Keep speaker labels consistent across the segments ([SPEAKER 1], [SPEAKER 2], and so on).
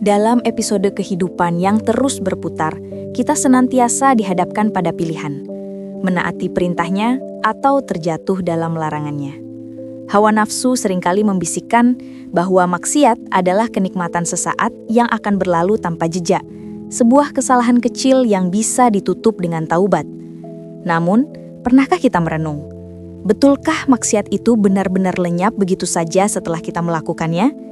[SPEAKER 1] Dalam episode kehidupan yang terus berputar, kita senantiasa dihadapkan pada pilihan, menaati perintahnya atau terjatuh dalam larangannya. Hawa nafsu seringkali membisikkan bahwa maksiat adalah kenikmatan sesaat yang akan berlalu tanpa jejak, sebuah kesalahan kecil yang bisa ditutup dengan taubat. Namun, pernahkah kita merenung? Betulkah maksiat itu benar-benar lenyap begitu saja setelah kita melakukannya?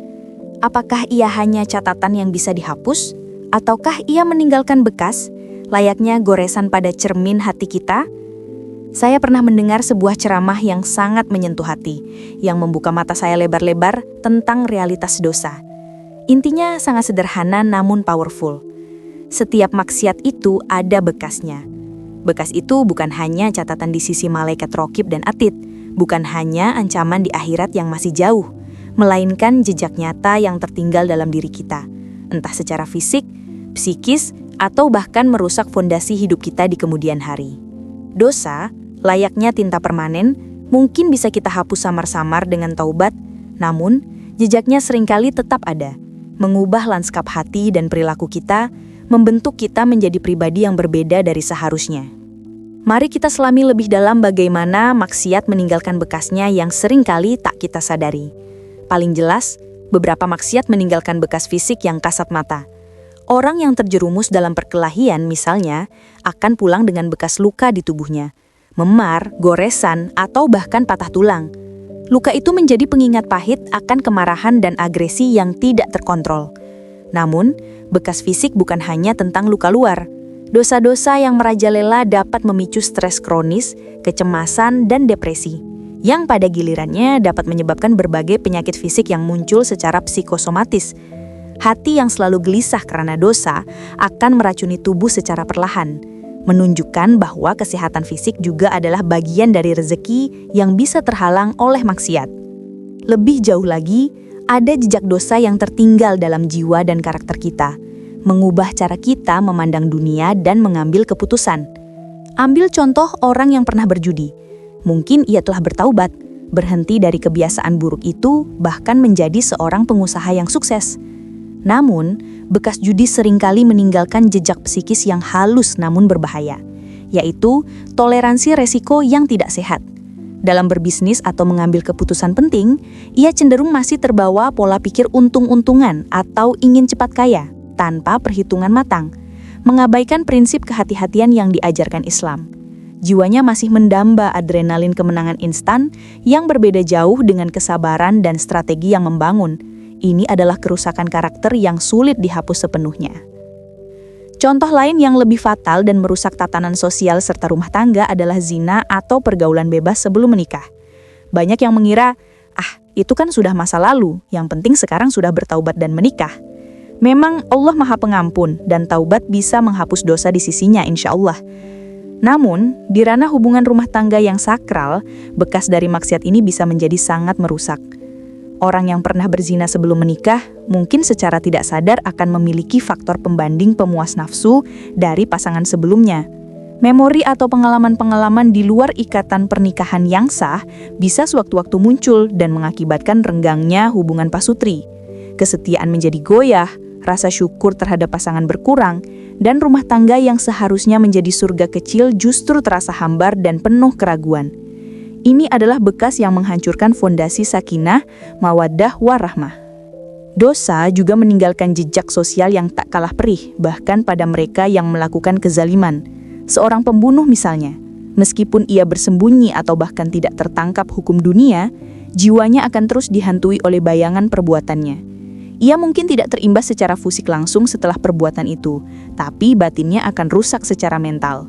[SPEAKER 1] Apakah ia hanya catatan yang bisa dihapus? Ataukah ia meninggalkan bekas, layaknya goresan pada cermin hati kita? Saya pernah mendengar sebuah ceramah yang sangat menyentuh hati, yang membuka mata saya lebar-lebar tentang realitas dosa. Intinya sangat sederhana namun powerful. Setiap maksiat itu ada bekasnya. Bekas itu bukan hanya catatan di sisi malaikat raqib dan atid, bukan hanya ancaman di akhirat yang masih jauh, melainkan jejak nyata yang tertinggal dalam diri kita, entah secara fisik, psikis, atau bahkan merusak fondasi hidup kita di kemudian hari. Dosa, layaknya tinta permanen, mungkin bisa kita hapus samar-samar dengan taubat, namun jejaknya seringkali tetap ada, mengubah lanskap hati dan perilaku kita, membentuk kita menjadi pribadi yang berbeda dari seharusnya. Mari kita selami lebih dalam bagaimana maksiat meninggalkan bekasnya yang seringkali tak kita sadari. Paling jelas, beberapa maksiat meninggalkan bekas fisik yang kasat mata. Orang yang terjerumus dalam perkelahian misalnya, akan pulang dengan bekas luka di tubuhnya, memar, goresan, atau bahkan patah tulang. Luka itu menjadi pengingat pahit akan kemarahan dan agresi yang tidak terkontrol. Namun, bekas fisik bukan hanya tentang luka luar. Dosa-dosa yang merajalela dapat memicu stres kronis, kecemasan, dan depresi, yang pada gilirannya dapat menyebabkan berbagai penyakit fisik yang muncul secara psikosomatis. Hati yang selalu gelisah karena dosa akan meracuni tubuh secara perlahan, menunjukkan bahwa kesehatan fisik juga adalah bagian dari rezeki yang bisa terhalang oleh maksiat. Lebih jauh lagi, ada jejak dosa yang tertinggal dalam jiwa dan karakter kita, mengubah cara kita memandang dunia dan mengambil keputusan. Ambil contoh orang yang pernah berjudi. Mungkin ia telah bertaubat, berhenti dari kebiasaan buruk itu, bahkan menjadi seorang pengusaha yang sukses. Namun, bekas judi seringkali meninggalkan jejak psikis yang halus namun berbahaya, yaitu toleransi resiko yang tidak sehat. Dalam berbisnis atau mengambil keputusan penting, ia cenderung masih terbawa pola pikir untung-untungan atau ingin cepat kaya, tanpa perhitungan matang, mengabaikan prinsip kehati-hatian yang diajarkan Islam. Jiwanya masih mendamba adrenalin kemenangan instan yang berbeda jauh dengan kesabaran dan strategi yang membangun. Ini adalah kerusakan karakter yang sulit dihapus sepenuhnya. Contoh lain yang lebih fatal dan merusak tatanan sosial serta rumah tangga adalah zina atau pergaulan bebas sebelum menikah. Banyak yang mengira, itu kan sudah masa lalu, yang penting sekarang sudah bertaubat dan menikah. Memang Allah Maha Pengampun dan taubat bisa menghapus dosa di sisinya insya Allah. Namun, di ranah hubungan rumah tangga yang sakral, bekas dari maksiat ini bisa menjadi sangat merusak. Orang yang pernah berzina sebelum menikah mungkin secara tidak sadar akan memiliki faktor pembanding pemuas nafsu dari pasangan sebelumnya. Memori atau pengalaman-pengalaman di luar ikatan pernikahan yang sah bisa sewaktu-waktu muncul dan mengakibatkan renggangnya hubungan pasutri. Kesetiaan menjadi goyah, rasa syukur terhadap pasangan berkurang, dan rumah tangga yang seharusnya menjadi surga kecil justru terasa hambar dan penuh keraguan. Ini adalah bekas yang menghancurkan fondasi sakinah, mawaddah, warahmah. Dosa juga meninggalkan jejak sosial yang tak kalah perih, bahkan pada mereka yang melakukan kezaliman. Seorang pembunuh misalnya, meskipun ia bersembunyi atau bahkan tidak tertangkap hukum dunia, jiwanya akan terus dihantui oleh bayangan perbuatannya. Ia mungkin tidak terimbas secara fisik langsung setelah perbuatan itu, tapi batinnya akan rusak secara mental.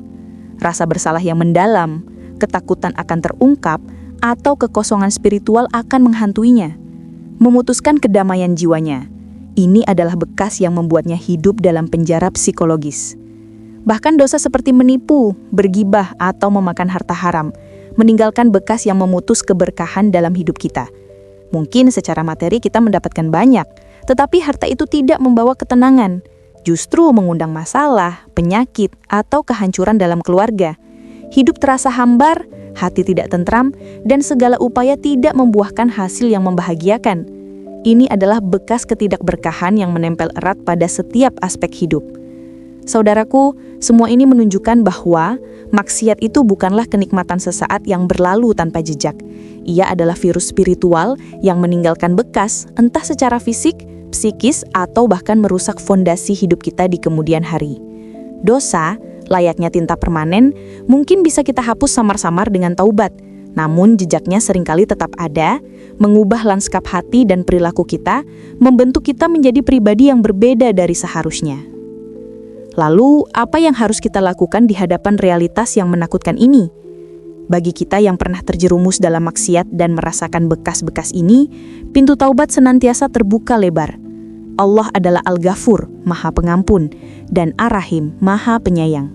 [SPEAKER 1] Rasa bersalah yang mendalam, ketakutan akan terungkap, atau kekosongan spiritual akan menghantuinya, memutuskan kedamaian jiwanya. Ini adalah bekas yang membuatnya hidup dalam penjara psikologis. Bahkan dosa seperti menipu, bergibah, atau memakan harta haram, meninggalkan bekas yang memutus keberkahan dalam hidup kita. Mungkin secara materi kita mendapatkan banyak, tetapi harta itu tidak membawa ketenangan, justru mengundang masalah, penyakit, atau kehancuran dalam keluarga. Hidup terasa hambar, hati tidak tentram, dan segala upaya tidak membuahkan hasil yang membahagiakan. ini adalah bekas ketidakberkahan yang menempel erat pada setiap aspek hidup. Saudaraku, semua ini menunjukkan bahwa maksiat itu bukanlah kenikmatan sesaat yang berlalu tanpa jejak. Ia adalah virus spiritual yang meninggalkan bekas, entah secara fisik, psikis, atau bahkan merusak fondasi hidup kita di kemudian hari. Dosa, layaknya tinta permanen, mungkin bisa kita hapus samar-samar dengan taubat. Namun jejaknya seringkali tetap ada, mengubah lanskap hati dan perilaku kita, membentuk kita menjadi pribadi yang berbeda dari seharusnya. Lalu, apa yang harus kita lakukan di hadapan realitas yang menakutkan ini? Bagi kita yang pernah terjerumus dalam maksiat dan merasakan bekas-bekas ini, pintu taubat senantiasa terbuka lebar. Allah adalah Al-Ghafur, Maha Pengampun, dan Ar-Rahim, Maha Penyayang.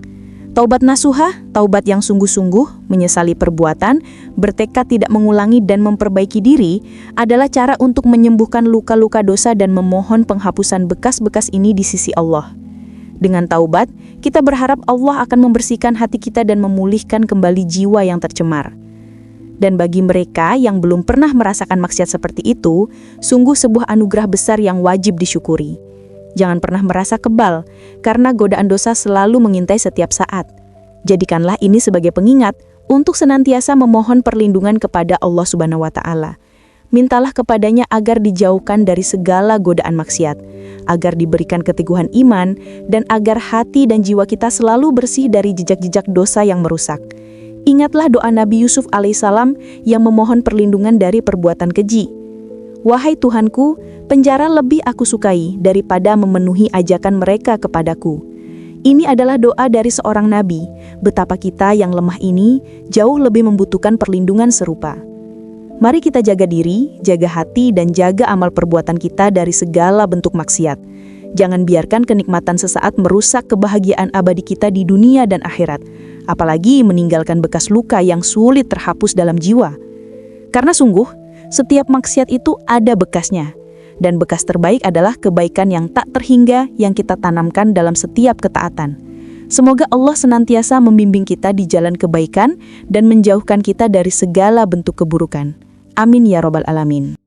[SPEAKER 1] Taubat nasuhah, taubat yang sungguh-sungguh, menyesali perbuatan, bertekad tidak mengulangi dan memperbaiki diri, adalah cara untuk menyembuhkan luka-luka dosa dan memohon penghapusan bekas-bekas ini di sisi Allah. Dengan taubat, kita berharap Allah akan membersihkan hati kita dan memulihkan kembali jiwa yang tercemar. Dan bagi mereka yang belum pernah merasakan maksiat seperti itu, sungguh sebuah anugerah besar yang wajib disyukuri. Jangan pernah merasa kebal, karena godaan dosa selalu mengintai setiap saat. Jadikanlah ini sebagai pengingat untuk senantiasa memohon perlindungan kepada Allah Subhanahu wa Ta'ala. Mintalah kepadanya agar dijauhkan dari segala godaan maksiat, agar diberikan keteguhan iman, dan agar hati dan jiwa kita selalu bersih dari jejak-jejak dosa yang merusak. Ingatlah doa Nabi Yusuf alaihissalam yang memohon perlindungan dari perbuatan keji. Wahai Tuhanku, penjara lebih aku sukai daripada memenuhi ajakan mereka kepadaku. Ini adalah doa dari seorang nabi, betapa kita yang lemah ini jauh lebih membutuhkan perlindungan serupa. Mari kita jaga diri, jaga hati, dan jaga amal perbuatan kita dari segala bentuk maksiat. Jangan biarkan kenikmatan sesaat merusak kebahagiaan abadi kita di dunia dan akhirat, apalagi meninggalkan bekas luka yang sulit terhapus dalam jiwa. Karena sungguh, setiap maksiat itu ada bekasnya, dan bekas terbaik adalah kebaikan yang tak terhingga yang kita tanamkan dalam setiap ketaatan. Semoga Allah senantiasa membimbing kita di jalan kebaikan dan menjauhkan kita dari segala bentuk keburukan. Amin ya Rabbal Alamin.